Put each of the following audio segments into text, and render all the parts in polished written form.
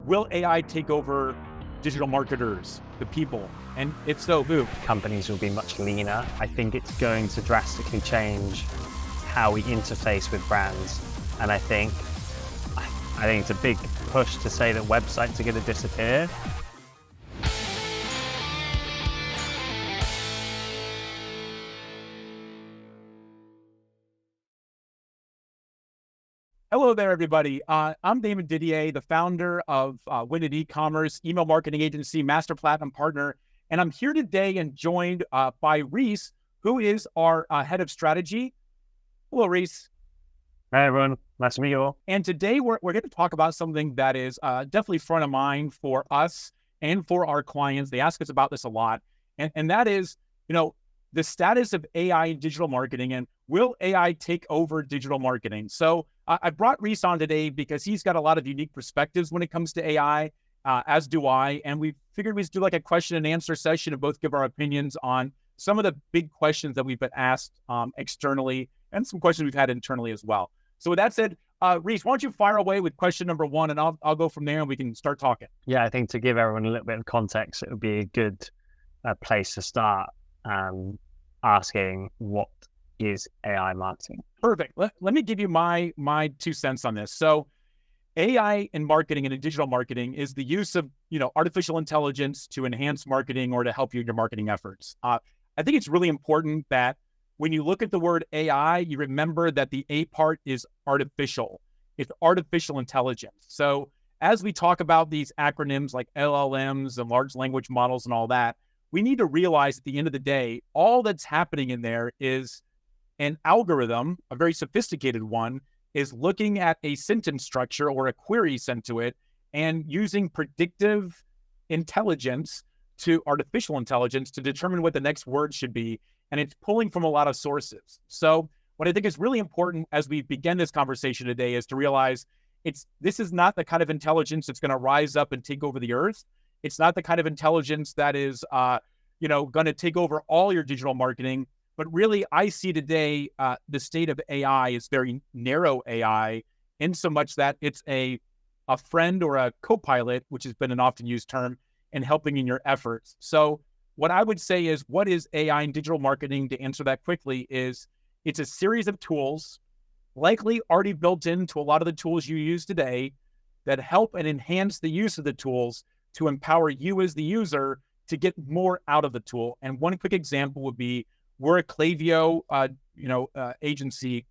Will AI take over digital marketers, the people? And if so, who? Companies will be much leaner. I think it's going to drastically change how we interface with brands. And I think it's a big push to say that websites are going to disappear. Hello there, everybody. I'm David Didier, the founder of Win at Ecommerce, email marketing agency, master platinum partner. And I'm here today and joined by Reese, who is our head of strategy. Hello, Reese. Hey, everyone. Nice to meet you all. And today we're going to talk about something that is definitely front of mind for us and for our clients. They ask us about this a lot. And that is, the status of AI in digital marketing, and will AI take over digital marketing? So I brought Reese on today because he's got a lot of unique perspectives when it comes to AI, as do I. And we figured we'd do like a question and answer session and both give our opinions on some of the big questions that we've been asked externally and some questions we've had internally as well. So with that said, Reese, why don't you fire away with question number one, and I'll go from there and we can start talking. Yeah, I think to give everyone a little bit of context, it would be a good place to start asking, what is AI marketing? Perfect. Let me give you my 2 cents on this. So AI in marketing and in digital marketing is the use of, artificial intelligence to enhance marketing or to help you in your marketing efforts. I think it's really important that when you look at the word AI, you remember that the A part is artificial. It's artificial intelligence. So as we talk about these acronyms like LLMs and large language models and all that, we need to realize at the end of the day, all that's happening in there is an algorithm, a very sophisticated one, is looking at a sentence structure or a query sent to it and using predictive intelligence to artificial intelligence to determine what the next word should be. And it's pulling from a lot of sources. So what I think is really important as we begin this conversation today is to realize this is not the kind of intelligence that's going to rise up and take over the earth. It's not the kind of intelligence that is, going to take over all your digital marketing. But really, I see today the state of AI is very narrow AI, in so much that it's a friend or a co-pilot, which has been an often used term, in helping in your efforts. So what I would say is, what is AI in digital marketing? To answer that quickly, is it's a series of tools, likely already built into a lot of the tools you use today, that help and enhance the use of the tools to empower you as the user to get more out of the tool. And one quick example would be, we're a Klaviyo, agency,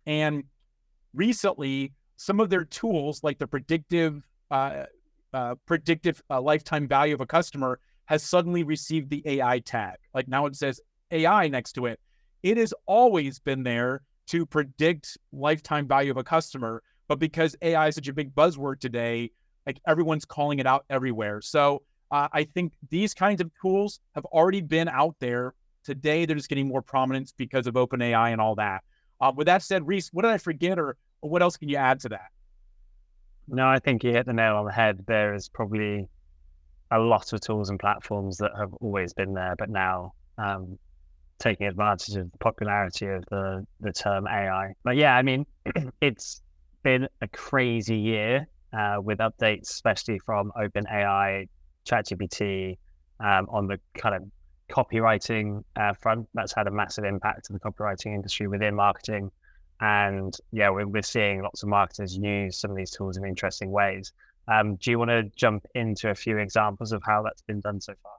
and recently some of their tools, like the predictive lifetime value of a customer, has suddenly received the AI tag. Like now it says AI next to it. It has always been there to predict lifetime value of a customer, but because AI is such a big buzzword today, like everyone's calling it out everywhere. So I think these kinds of tools have already been out there. Today, they're just getting more prominence because of OpenAI and all that. With that said, Reese, what did I forget, or what else can you add to that? No, I think you hit the nail on the head. There is probably a lot of tools and platforms that have always been there, but now taking advantage of the popularity of the term AI. But yeah, I mean, it's been a crazy year with updates, especially from OpenAI, ChatGPT, on the kind of copywriting front. That's had a massive impact on the copywriting industry within marketing. And yeah, we're seeing lots of marketers use some of these tools in interesting ways. Do you want to jump into a few examples of how that's been done so far?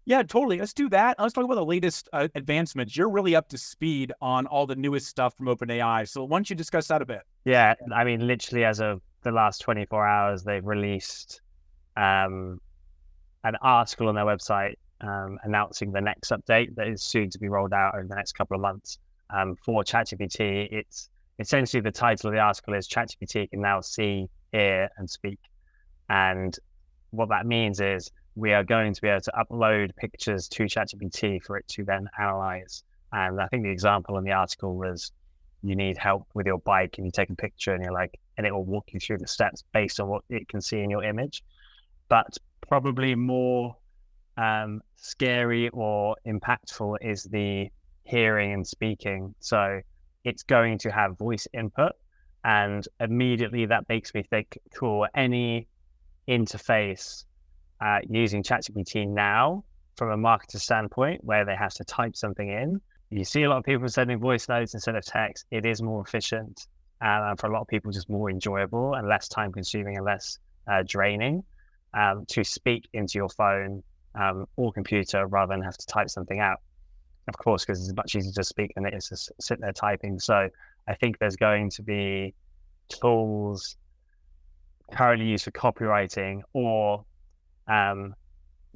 Yeah, totally. Let's do that. Let's talk about the latest advancements. You're really up to speed on all the newest stuff from OpenAI. So why don't you discuss that a bit? Yeah, I mean, literally as of the last 24 hours, they've released an article on their website announcing the next update that is soon to be rolled out over the next couple of months for ChatGPT. It's essentially, the title of the article is ChatGPT can now see, hear, and speak. And what that means is we are going to be able to upload pictures to ChatGPT for it to then analyze. And I think the example in the article was, you need help with your bike and you take a picture and and it will walk you through the steps based on what it can see in your image. But probably more scary or impactful is the hearing and speaking. So it's going to have voice input, and immediately that makes me think, cool, any interface using ChatGPT now from a marketer standpoint, where they have to type something in. You see a lot of people sending voice notes instead of text. It is more efficient, and for a lot of people, just more enjoyable and less time consuming and less draining to speak into your phone or computer rather than have to type something out. Of course, because it's much easier to speak than it is to sit there typing. So I think there's going to be tools currently used for copywriting, or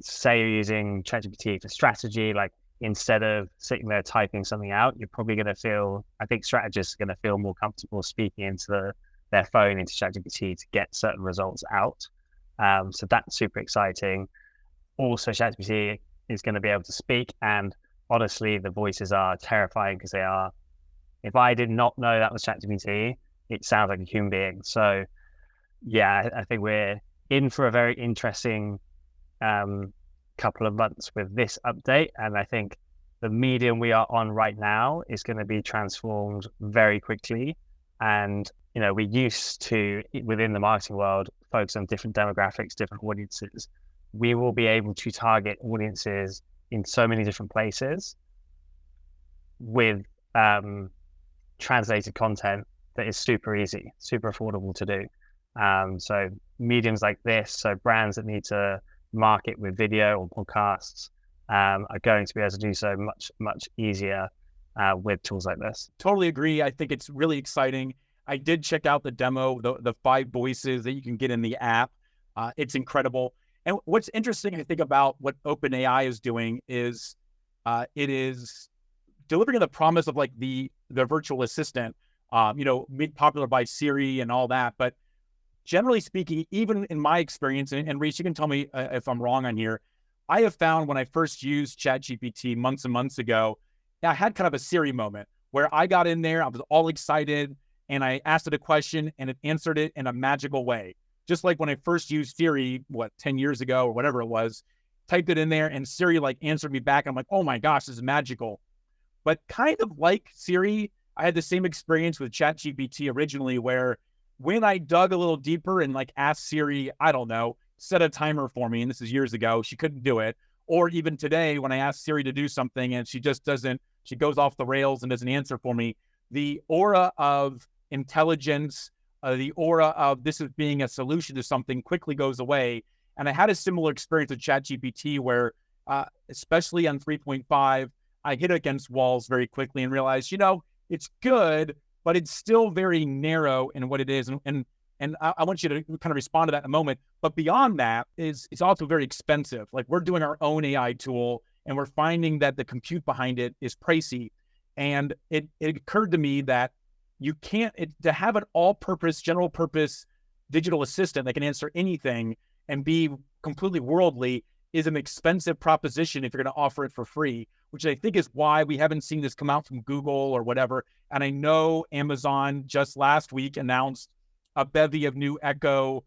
say you're using ChatGPT for strategy, like instead of sitting there typing something out, you're probably going to feel, I think strategists are going to feel more comfortable speaking into their phone, into ChatGPT to get certain results out. So that's super exciting. Also, ChatGPT is going to be able to speak, and honestly, the voices are terrifying because they are, if I did not know that was ChatGPT, it sounds like a human being. So yeah, I think we're in for a very interesting couple of months with this update. And I think the medium we are on right now is going to be transformed very quickly. And, you know, we used to, within the marketing world, focus on different demographics, different audiences. We will be able to target audiences in so many different places with translated content that is super easy, super affordable to do. So mediums like this, so brands that need to market with video or podcasts are going to be able to do so much easier with tools like this. Totally agree. I think it's really exciting. I did check out the demo, the 5 voices that you can get in the app. It's incredible. And what's interesting, I think, about what OpenAI is doing is it is delivering the promise of like the virtual assistant, made popular by Siri and all that. But generally speaking, even in my experience, and Reese, you can tell me if I'm wrong on here, I have found when I first used ChatGPT months and months ago, I had kind of a Siri moment where I got in there, I was all excited, and I asked it a question and it answered it in a magical way. Just like when I first used Siri, 10 years ago or whatever it was, typed it in there and Siri like answered me back. And I'm like, oh my gosh, this is magical. But kind of like Siri, I had the same experience with ChatGPT originally, where when I dug a little deeper and like asked Siri, I don't know, set a timer for me, and this is years ago, she couldn't do it. Or even today, when I ask Siri to do something and she just doesn't, she goes off the rails and doesn't answer for me, the aura of intelligence, the aura of this as being a solution to something quickly goes away. And I had a similar experience with ChatGPT where, especially on 3.5, I hit against walls very quickly and realized, it's good, but it's still very narrow in what it is. And I want you to kind of respond to that in a moment. But beyond that, it's also very expensive. Like, we're doing our own AI tool and we're finding that the compute behind it is pricey. And it occurred to me that you can't, to have an all-purpose, general-purpose digital assistant that can answer anything and be completely worldly is an expensive proposition if you're going to offer it for free, which I think is why we haven't seen this come out from Google or whatever. And I know Amazon just last week announced a bevy of new Echo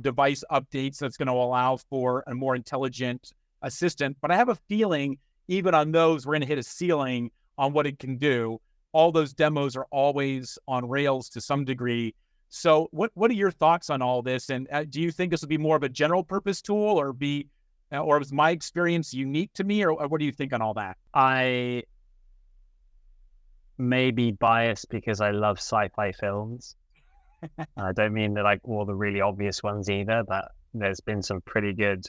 device updates that's going to allow for a more intelligent assistant. But I have a feeling even on those, we're going to hit a ceiling on what it can do. All those demos are always on rails to some degree. So what are your thoughts on all this? And do you think this will be more of a general purpose tool, or was my experience unique to me, or what do you think on all that? I may be biased because I love sci-fi films. I don't mean that like all the really obvious ones either, but there's been some pretty good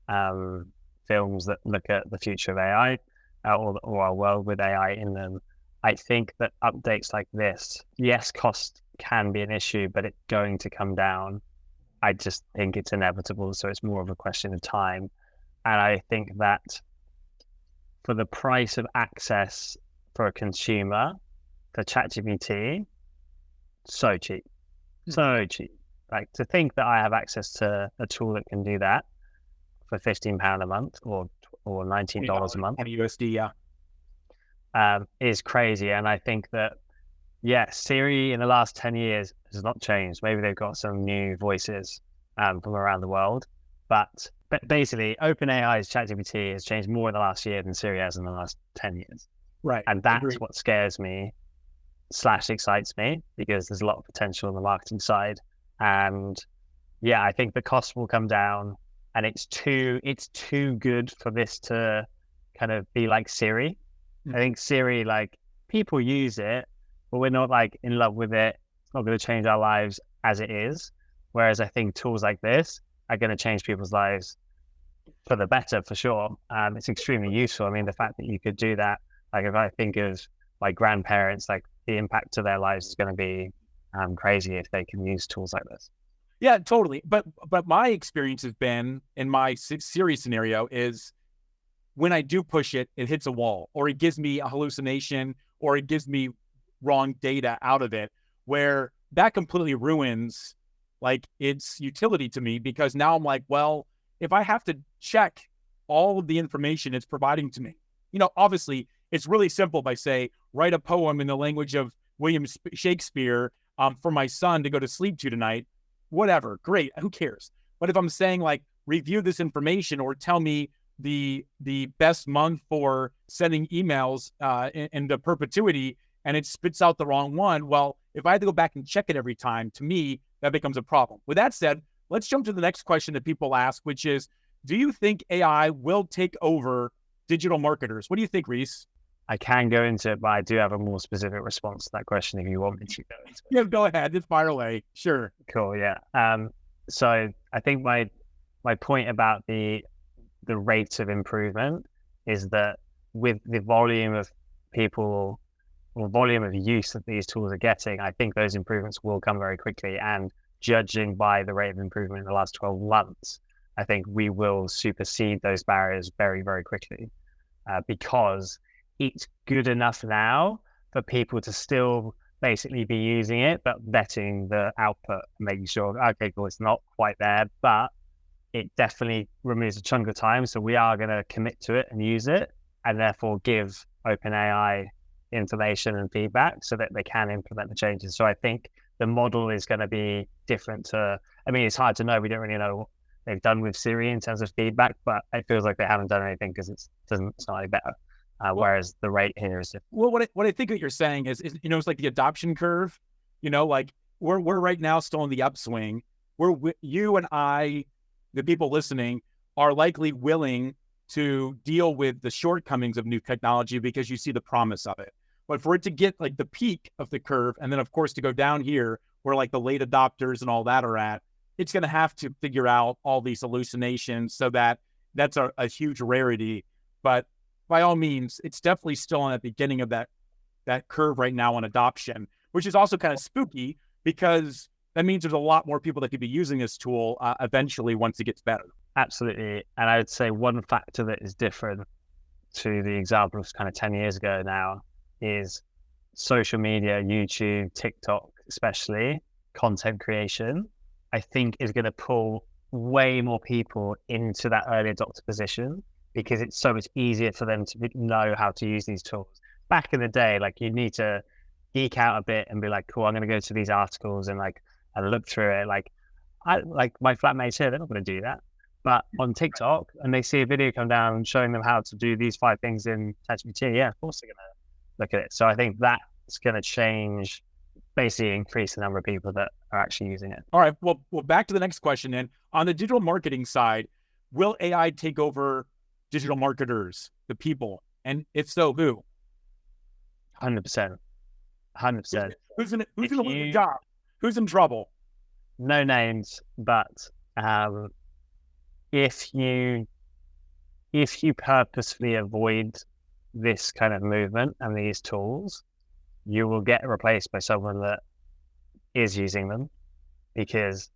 films that look at the future of AI or our world with AI in them. I think that updates like this, yes, cost can be an issue, but it's going to come down. I just think it's inevitable, so it's more of a question of time. And I think that for the price of access for a consumer, for ChatGPT, so cheap. So cheap. Like, to think that I have access to a tool that can do that for £15 a month or $19 a month. USD, yeah. Is crazy. And I think that, Siri in the last 10 years has not changed. Maybe they've got some new voices from around the world. But basically, OpenAI's ChatGPT has changed more in the last year than Siri has in the last 10 years. Right. And that's what scares me / excites me, because there's a lot of potential on the marketing side. And Yeah, I think the cost will come down, and it's too good for this to kind of be like Siri. I Mm. think Siri, like, people use it, but we're not like in love with it. It's not going to change our lives as it is. Whereas I think tools like this are going to change people's lives for the better, for sure. It's extremely useful. I mean, the fact that you could do that, like if I think of my grandparents, like the impact to their lives is going to be crazy if they can use tools like this. Yeah, totally. But my experience has been in my Siri scenario is when I do push it, it hits a wall, or it gives me a hallucination, or it gives me wrong data out of it, where that completely ruins like its utility to me, because now I'm like, well, if I have to check all of the information it's providing to me, obviously it's really simple by say, write a poem in the language of William Shakespeare for my son to go to sleep to tonight, whatever, great, who cares? But if I'm saying like, review this information or tell me the best month for sending emails into perpetuity, and it spits out the wrong one, well, if I have to go back and check it every time, to me, that becomes a problem. With that said, let's jump to the next question that people ask, which is, do you think AI will take over digital marketers? What do you think, Reese? I can go into it, but I do have a more specific response to that question if you want me to go into it. Yeah, go ahead. Just fire away. Sure. Cool. Yeah. So I think my point about the rate of improvement is that with the volume of people or volume of use that these tools are getting, I think those improvements will come very quickly. And judging by the rate of improvement in the last 12 months, I think we will supersede those barriers very, very quickly because it's good enough now for people to still basically be using it, but vetting the output, making sure, okay, cool, it's not quite there, but it definitely removes a chunk of time. So we are going to commit to it and use it, and therefore give OpenAI information and feedback so that they can implement the changes. So I think the model is going to be different to, I mean, it's hard to know. We don't really know what they've done with Siri in terms of feedback, but it feels like they haven't done anything because it doesn't sound any better. Whereas the rate here is different. Well, what I think what you're saying is, it's like the adoption curve, like we're right now still in the upswing where you and I, the people listening, are likely willing to deal with the shortcomings of new technology because you see the promise of it. But for it to get like the peak of the curve, and then of course to go down here where like the late adopters and all that are at, it's going to have to figure out all these hallucinations. So that's a huge rarity. But by all means, it's definitely still on the beginning of that curve right now on adoption, which is also kind of spooky because that means there's a lot more people that could be using this tool eventually once it gets better. Absolutely. And I would say one factor that is different to the example of kind of 10 years ago now is social media, YouTube, TikTok, especially content creation, I think is going to pull way more people into that early adopter position because it's so much easier for them to know how to use these tools. Back in the day, like you need to geek out a bit and be like, cool, I'm going to go to these articles and look through it. Like my flatmates here, they're not going to do that. But on TikTok, and they see a video come down showing them how to do these 5 things in ChatGPT, yeah, of course they're going to look at it. So I think that's going to change, basically increase the number of people that are actually using it. All right. Well, back to the next question then. On the digital marketing side, will AI take over digital marketers, the people? And if so, who? 100%. 100%. Who's going to lose the job? Who's in trouble? No names, but if you purposefully avoid this kind of movement and these tools, you will get replaced by someone that is using them, because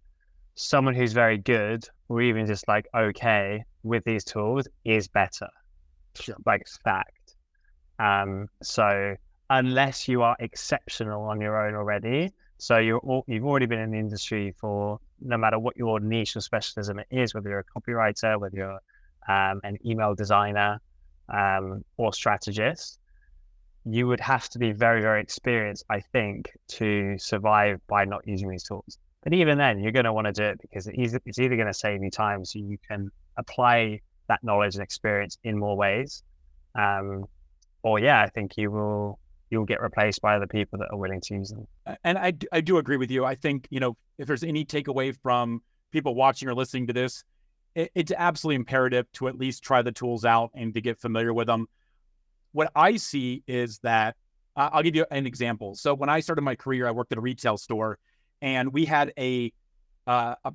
someone who's very good or even just like okay with these tools is better. Sure. Like fact. So unless you are exceptional on your own already, so you've already been in the industry for, no matter what your niche or specialism it is, whether you're a copywriter, whether you're an email designer or strategist, you would have to be very, very experienced, I think, to survive by not using these tools. But even then, you're going to want to do it because it's either going to save you time so you can apply that knowledge and experience in more ways, or I think you'll get replaced by other people that are willing to use them. And I do agree with you. I think, if there's any takeaway from people watching or listening to this, it's absolutely imperative to at least try the tools out and to get familiar with them. What I see is that I'll give you an example. So when I started my career, I worked at a retail store, and we had a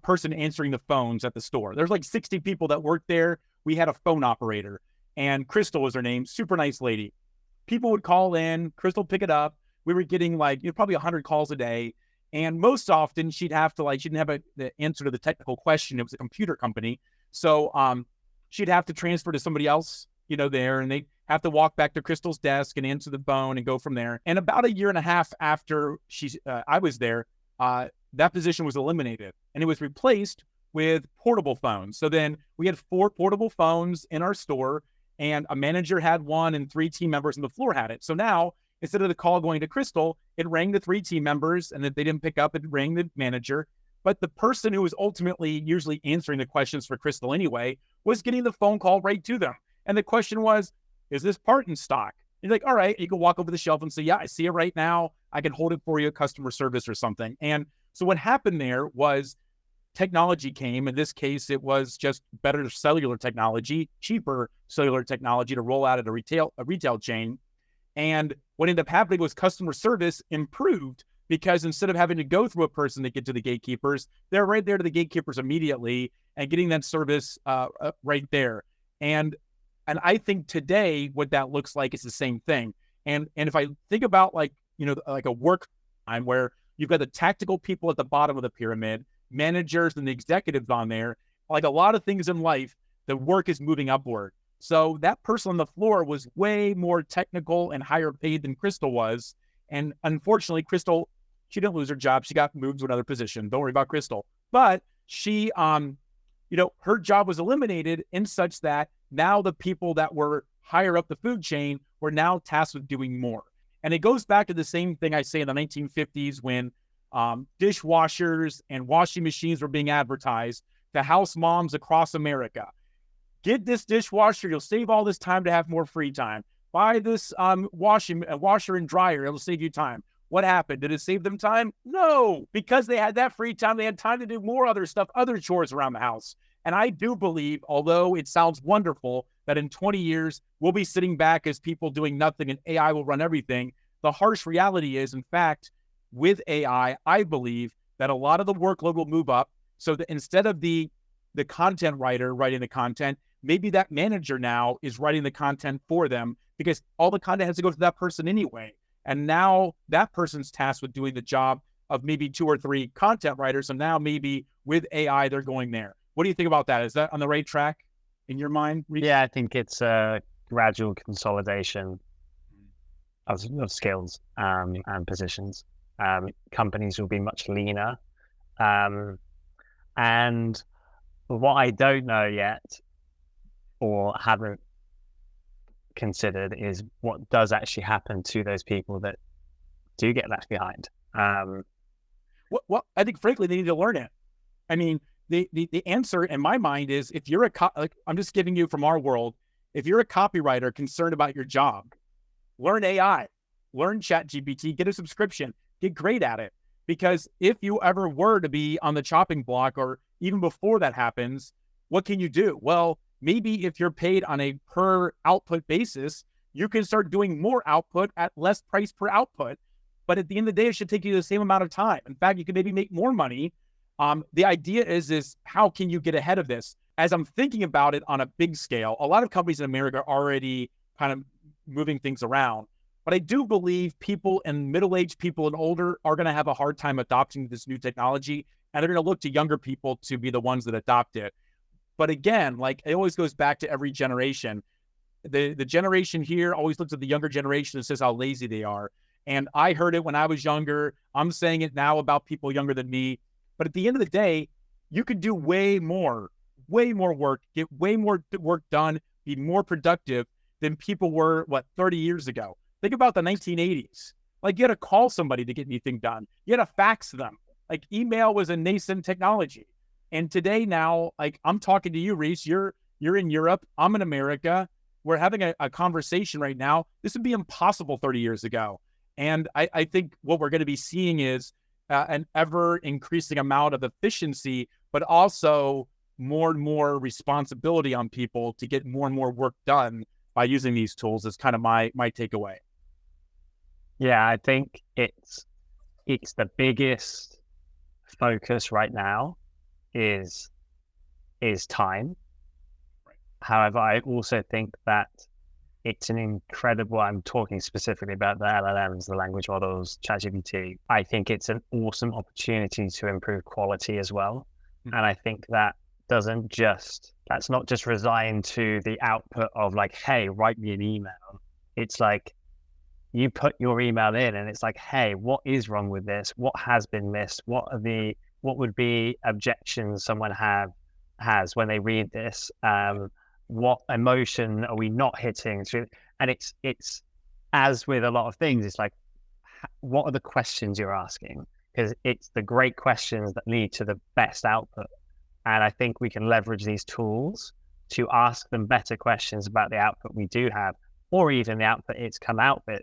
person answering the phones at the store. There's like 60 people that worked there. We had a phone operator, and Crystal was her name. Super nice lady. People would call in, Crystal would pick it up. We were getting like, probably 100 calls a day. And most often she didn't have the answer to the technical question. It was a computer company. So she'd have to transfer to somebody else, there, and they'd have to walk back to Crystal's desk and answer the phone and go from there. And about a year and a half after I was there, that position was eliminated, and it was replaced with portable phones. So then we had 4 portable phones in our store, and a manager had one and 3 team members on the floor had it. So now, instead of the call going to Crystal, it rang the 3 team members, and if they didn't pick up, it rang the manager. But the person who was ultimately usually answering the questions for Crystal anyway was getting the phone call right to them. And the question was, is this part in stock? You're like, all right, you can walk over the shelf and say, yeah, I see it right now. I can hold it for you, customer service or something. And so what happened there was technology came. In this case, it was just better cellular technology, cheaper cellular technology to roll out at a retail chain. And what ended up happening was customer service improved, because instead of having to go through a person to get to the gatekeepers, they're right there to the gatekeepers immediately and getting that service right there. And I think today what that looks like is the same thing. And if I think about like a work time where you've got the tactical people at the bottom of the pyramid, managers and the executives on there, like a lot of things in life, the work is moving upward. So that person on the floor was way more technical and higher paid than Crystal was. And unfortunately, Crystal, she didn't lose her job. She got moved to another position. Don't worry about Crystal. But she, her job was eliminated in such that now the people that were higher up the food chain were now tasked with doing more. And it goes back to the same thing I say in the 1950s when dishwashers and washing machines were being advertised to house moms across America. Get this dishwasher, you'll save all this time to have more free time. Buy this washer and dryer, it'll save you time. What happened? Did it save them time? No, because they had that free time, they had time to do more other stuff, other chores around the house. And I do believe, although it sounds wonderful, that in 20 years, we'll be sitting back as people doing nothing and AI will run everything. The harsh reality is, in fact, with AI, I believe that a lot of the workload will move up. So that instead of the content writer writing the content, maybe that manager now is writing the content for them, because all the content has to go to that person anyway. And now that person's tasked with doing the job of maybe 2 or 3 content writers. And now maybe with AI, they're going there. What do you think about that? Is that on the right track in your mind, Reece? Yeah, I think it's a gradual consolidation of skills and positions. Companies will be much leaner. And what I don't know yet, or haven't considered, is what does actually happen to those people that do get left behind. Well, I think frankly they need to learn it. I mean, the answer in my mind is, if you're I'm just giving you from our world, if you're a copywriter concerned about your job, learn AI, learn ChatGPT, get a subscription, get great at it. Because if you ever were to be on the chopping block, or even before that happens, what can you do? Well, maybe if you're paid on a per output basis, you can start doing more output at less price per output. But at the end of the day, it should take you the same amount of time. In fact, you can maybe make more money. The idea is how can you get ahead of this? As I'm thinking about it on a big scale, a lot of companies in America are already kind of moving things around. But I do believe people and middle-aged people and older are going to have a hard time adopting this new technology. And they're going to look to younger people to be the ones that adopt it. But again, like it always goes back to every generation. The generation here always looks at the younger generation and says how lazy they are. And I heard it when I was younger. I'm saying it now about people younger than me. But at the end of the day, you could do way more work, get way more work done, be more productive than people were, 30 years ago. Think about the 1980s. Like you had to call somebody to get anything done. You had to fax them. Like email was a nascent technology. And today now, like I'm talking to you, Reece, you're in Europe, I'm in America. We're having a conversation right now. This would be impossible 30 years ago. And I think what we're going to be seeing is an ever increasing amount of efficiency, but also more and more responsibility on people to get more and more work done by using these tools is kind of my takeaway. Yeah, I think it's the biggest focus right now is time. Right. However, I also think that it's an incredible, I'm talking specifically about the LLMs, the language models, ChatGPT. I think it's an awesome opportunity to improve quality as well. Mm-hmm. And I think that's not just resigned to the output of like, hey, write me an email. It's like you put your email in and it's like, hey, what is wrong with this? What has been missed? What would be objections someone has when they read this? What emotion are we not hitting through? And it's as with a lot of things, it's like, what are the questions you're asking? Because it's the great questions that lead to the best output. And I think we can leverage these tools to ask them better questions about the output we do have, or even the output it's come out with,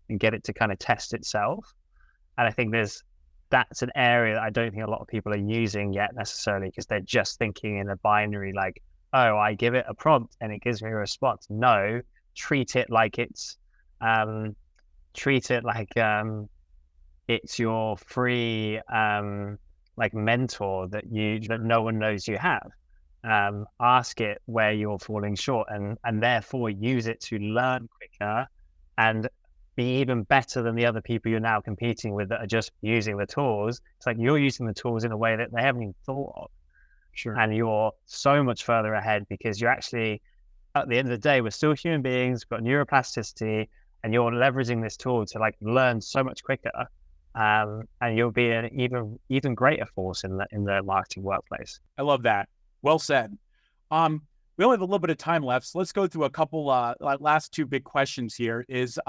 and get it to kind of test itself. And I think that's an area that I don't think a lot of people are using yet necessarily, because they're just thinking in a binary, like, oh, I give it a prompt and it gives me a response. No, treat it like it's your free like mentor that no one knows you have. Ask it where you're falling short, and therefore use it to learn quicker and be even better than the other people you're now competing with that are just using the tools. It's like you're using the tools in a way that they haven't even thought of. Sure. And you're so much further ahead because you're actually, at the end of the day, we're still human beings, we've got neuroplasticity, and you're leveraging this tool to like learn so much quicker. And you'll be an even greater force in the marketing workplace. I love that. Well said. We only have a little bit of time left, so let's go through a couple last two big questions here. Is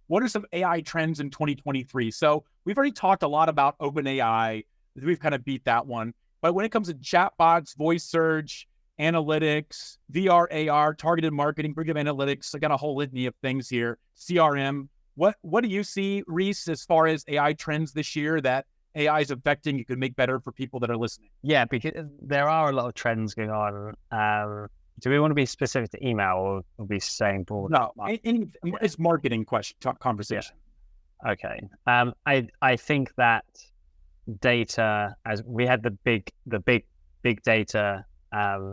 what are some AI trends in 2023? So we've already talked a lot about OpenAI. We've kind of beat that one. But when it comes to chatbots, voice search, analytics, VR, AR, targeted marketing, predictive analytics, I got a whole litany of things here. CRM. What do you see, Reese, as far as AI trends this year that AI is affecting you could make better for people that are listening? Yeah, because there are a lot of trends going on. Do we want to be specific to email or be saying broad? No, it's marketing conversation. Yeah. Okay. I think that data, as we had the big data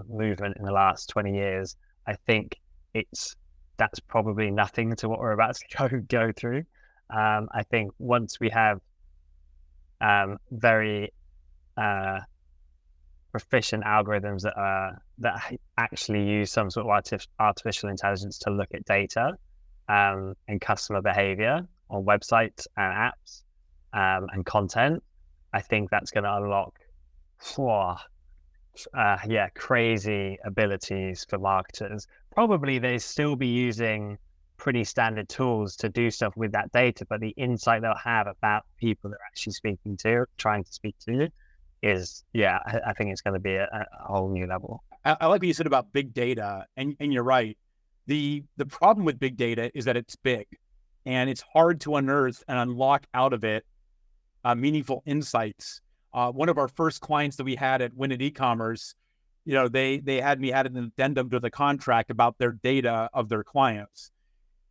movement in the last 20 years, I think that's probably nothing to what we're about to go through. I think once we have very proficient algorithms that actually use some sort of artificial intelligence to look at data and customer behavior on websites and apps and content, I think that's going to unlock crazy abilities for marketers. Probably they still be using pretty standard tools to do stuff with that data, but the insight they'll have about people they're actually trying to speak to is, I think it's going to be a whole new level. I like what you said about big data, and you're right. The problem with big data is that it's big, and it's hard to unearth and unlock out of it meaningful insights. One of our first clients that we had at Win at ecommerce, they had me add an addendum to the contract about their data of their clients.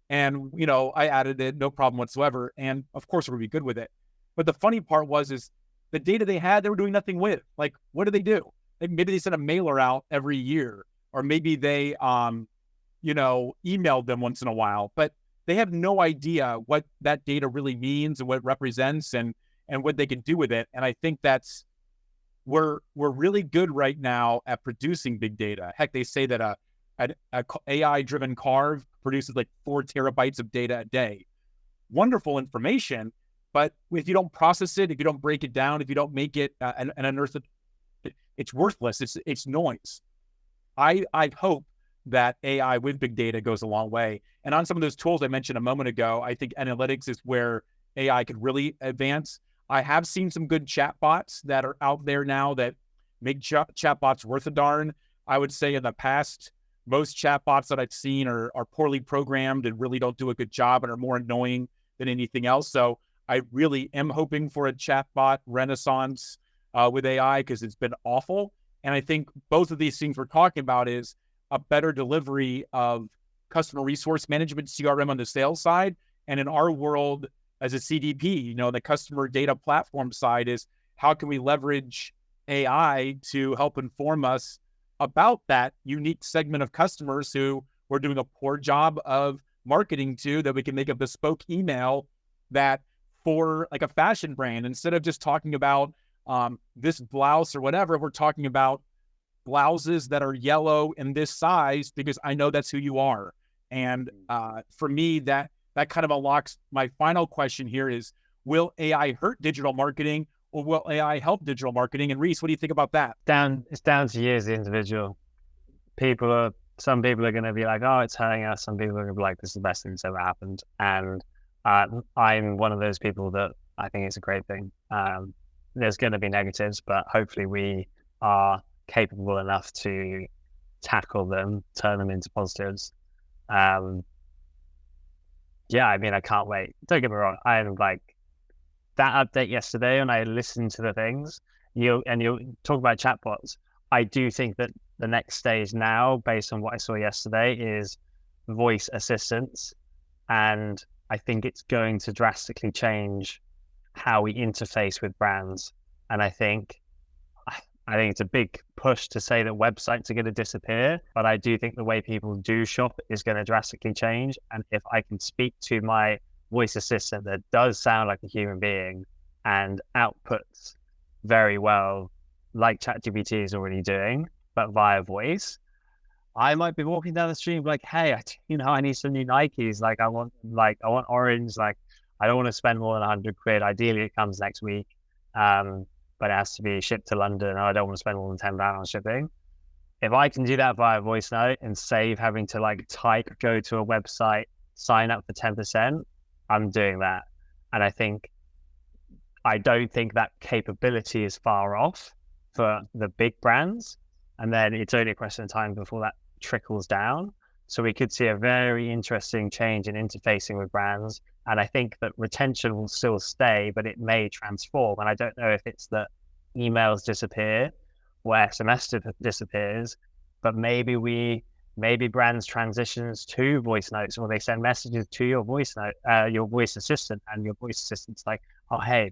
And, I added it, no problem whatsoever. And of course, we'll be good with it. But the funny part is the data they had, they were doing nothing with. Like, what do they do? Maybe they sent a mailer out every year, or maybe they, emailed them once in a while, but they have no idea what that data really means and what it represents and what they can do with it. And I think we're really good right now at producing big data. Heck, they say that an AI-driven car produces like 4 terabytes of data a day. Wonderful information, but if you don't process it, if you don't break it down, if you don't make it and unearth it, it's worthless. It's noise. I hope that AI with big data goes a long way. And on some of those tools I mentioned a moment ago, I think analytics is where AI could really advance. I have seen some good chatbots that are out there now that make chatbots worth a darn. I would say in the past, most chatbots that I've seen are poorly programmed and really don't do a good job and are more annoying than anything else. So I really am hoping for a chatbot renaissance with AI because it's been awful. And I think both of these things we're talking about is a better delivery of customer resource management, CRM on the sales side. And in our world as a CDP, the customer data platform side is how can we leverage AI to help inform us about that unique segment of customers who we're doing a poor job of marketing to, that we can make a bespoke email that for like a fashion brand, instead of just talking about this blouse or whatever, we're talking about blouses that are yellow in this size because I know that's who you are. And for me, that kind of unlocks my final question here is, will AI hurt digital marketing or will AI help digital marketing? And Reese, what do you think about that? It's down to you as the individual. Some people are going to be like, oh, it's hurting us. Some people are going to be like, this is the best thing that's ever happened. And I'm one of those people that I think it's a great thing. There's going to be negatives, but hopefully we are capable enough to tackle them, turn them into positives. Yeah, I mean, I can't wait. Don't get me wrong. I'm like that update yesterday, and I listened to the things. You talk about chatbots. I do think that the next stage now, based on what I saw yesterday, is voice assistants, and I think it's going to drastically change how we interface with brands. And I think it's a big push to say that websites are going to disappear, but I do think the way people do shop is going to drastically change. And if I can speak to my voice assistant that does sound like a human being and outputs very well, like ChatGPT is already doing, but via voice, I might be walking down the street and be like, hey, I need some new Nikes. I want orange. Like, I don't want to spend more than 100 quid. Ideally, it comes next week. But it has to be shipped to London, and I don't want to spend more than £10 on shipping. If I can do that via voice note and save having to go to a website, sign up for 10%, I'm doing that. And I don't think that capability is far off for the big brands. And then it's only a question of time before that trickles down. So we could see a very interesting change in interfacing with brands. And I think that retention will still stay, but it may transform. And I don't know if it's that emails disappear or SMS disappears, but maybe brands transitions to voice notes, or they send messages to your voice note, your voice assistant, and your voice assistant's like, oh, hey,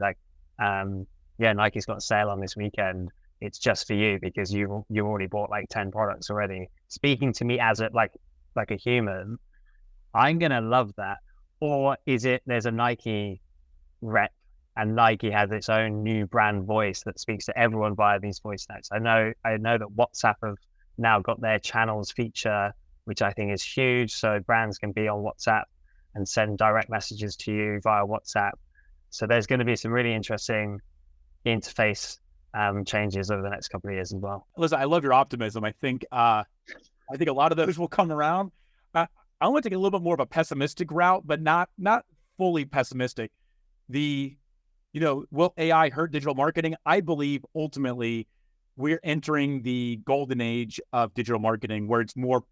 Nike's got a sale on this weekend. It's just for you because you already bought 10 products already. Speaking to me as like a human, I'm going to love that. Or is it there's a Nike rep and Nike has its own new brand voice that speaks to everyone via these voice notes? I know that WhatsApp have now got their channels feature, which I think is huge. So brands can be on WhatsApp and send direct messages to you via WhatsApp. So there's going to be some really interesting interface changes over the next couple of years as well. Listen, I love your optimism. I think a lot of those will come around. I want to take a little bit more of a pessimistic route, but not fully pessimistic. Will AI hurt digital marketing? I believe ultimately we're entering the golden age of digital marketing, where it's more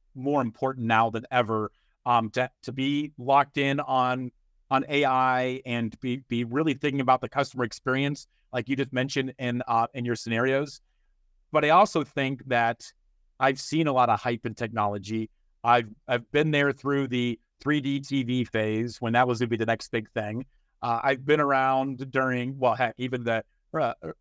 important now than ever to be locked in on AI and be really thinking about the customer experience, like you just mentioned in your scenarios. But I also think that I've seen a lot of hype in technology. I've been there through the 3D TV phase when that was going to be the next big thing. I've been around during, even the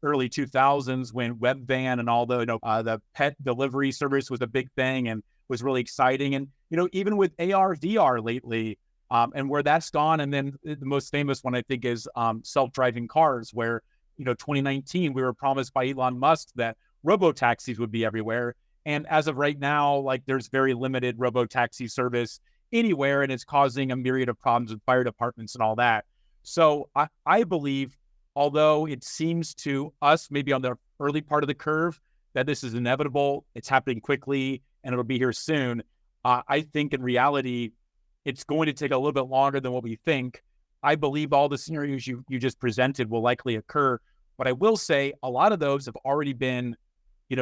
early 2000s when Webvan and all the pet delivery service was a big thing and was really exciting. And, even with AR, VR lately, and where that's gone. And then the most famous one, I think, is self-driving cars, where, 2019, we were promised by Elon Musk that robo-taxis would be everywhere. And as of right now, there's very limited robo-taxi service anywhere, and it's causing a myriad of problems with fire departments and all that. So I believe, although it seems to us maybe on the early part of the curve that this is inevitable, it's happening quickly, and it'll be here soon, I think in reality, it's going to take a little bit longer than what we think. I believe all the scenarios you just presented will likely occur. But I will say a lot of those have already been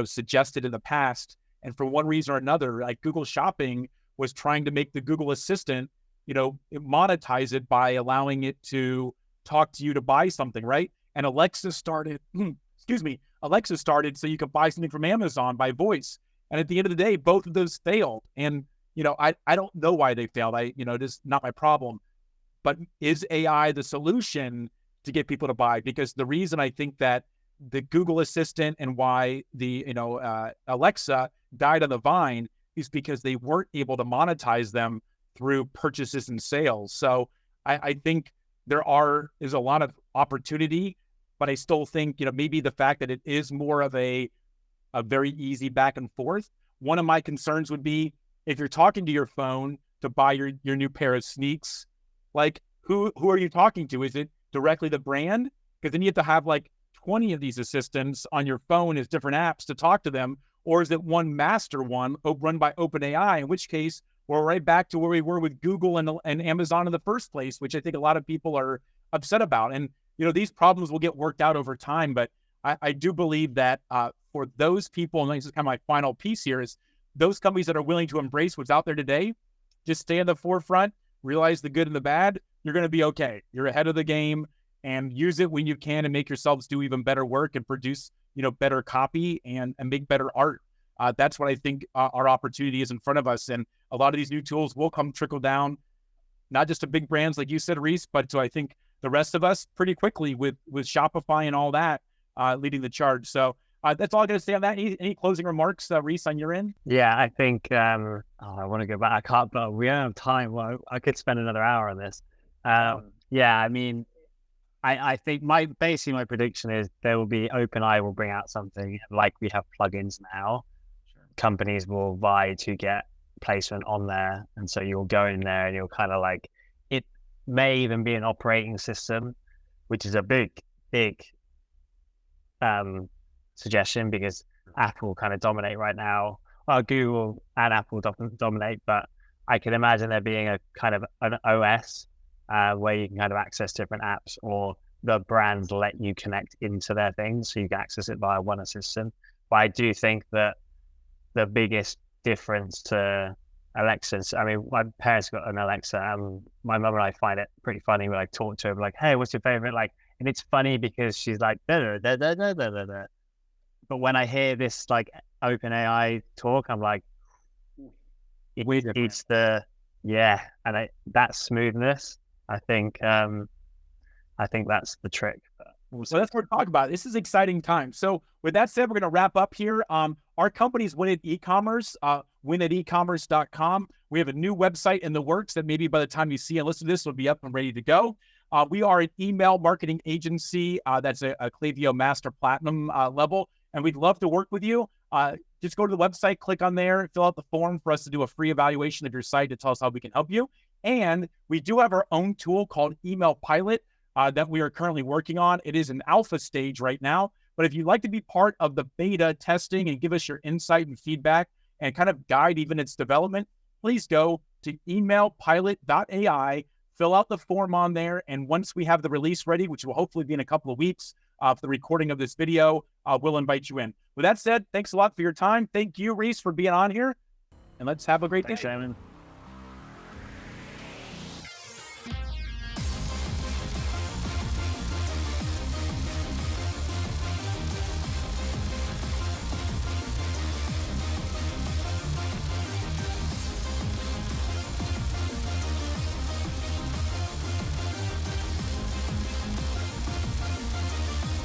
suggested in the past. And for one reason or another, like Google Shopping was trying to make the Google Assistant, monetize it by allowing it to talk to you to buy something, right? And Alexa started Alexa started so you could buy something from Amazon by voice. And at the end of the day, both of those failed. And, I don't know why they failed. It is not my problem. But is AI the solution to get people to buy? Because the reason I think that the Google Assistant and why the, Alexa died on the vine is because they weren't able to monetize them through purchases and sales. So I think is a lot of opportunity, but I still think, maybe the fact that it is more of a very easy back and forth. One of my concerns would be if you're talking to your phone to buy your new pair of sneaks, like who are you talking to? Is it directly the brand? Because then you have to have like 20 of these assistants on your phone as different apps to talk to them. Or is it one master one run by OpenAI, in which case we're right back to where we were with Google and Amazon in the first place, which I think a lot of people are upset about. And, these problems will get worked out over time. But I do believe that for those people, and this is kind of my final piece here, is those companies that are willing to embrace what's out there today, just stay in the forefront, realize the good and the bad, you're going to be okay. You're ahead of the game, and use it when you can and make yourselves do even better work and produce, better copy and make better art. That's what I think our opportunity is in front of us. And a lot of these new tools will trickle down, not just to big brands like you said, Reese, but to, I think, the rest of us pretty quickly with Shopify and all that leading the charge. So that's all I'm going to say on that. Any closing remarks, Reese, on your end? Yeah, I think, I want to go back. I can't, but we don't have time. Well, I could spend another hour on this. Yeah, I mean, I think my prediction is there will be OpenAI will bring out something like we have plugins now. Sure. Companies will vie to get placement on there. And so you'll go in there and you'll kind of like, it may even be an operating system, which is a big suggestion because Apple kind of dominate right now. Well, Google and Apple dominate, but I can imagine there being a kind of an OS where you can kind of access different apps, or the brands let you connect into their things so you can access it via one assistant. But I do think that the biggest difference to Alexa's, I mean, my parents got an Alexa, and my mum and I find it pretty funny when I talk to her, like, hey, what's your favorite? Like, and it's funny because she's like, da, da, da, da, da, da, da. But when I hear this like OpenAI talk, I'm like, it's the, and that smoothness, I think that's the trick. So that's what we're talking about. This is exciting time. So with that said, we're going to wrap up here. Our company's Win at E-commerce, winatecommerce.com. We have a new website in the works that maybe by the time you see and listen to this will be up and ready to go. We are an email marketing agency that's a Klaviyo Master Platinum level, and we'd love to work with you. Just go to the website, click on there, fill out the form for us to do a free evaluation of your site to tell us how we can help you. And we do have our own tool called Email Pilot that we are currently working on. It is an alpha stage right now, but if you'd like to be part of the beta testing and give us your insight and feedback and kind of guide even its development, please go to emailpilot.ai, fill out the form on there, and once we have the release ready, which will hopefully be in a couple of weeks for the recording of this video, we'll invite you in. With that said, thanks a lot for your time. Thank you, Reese, for being on here, and let's have a great day. Thanks, Simon.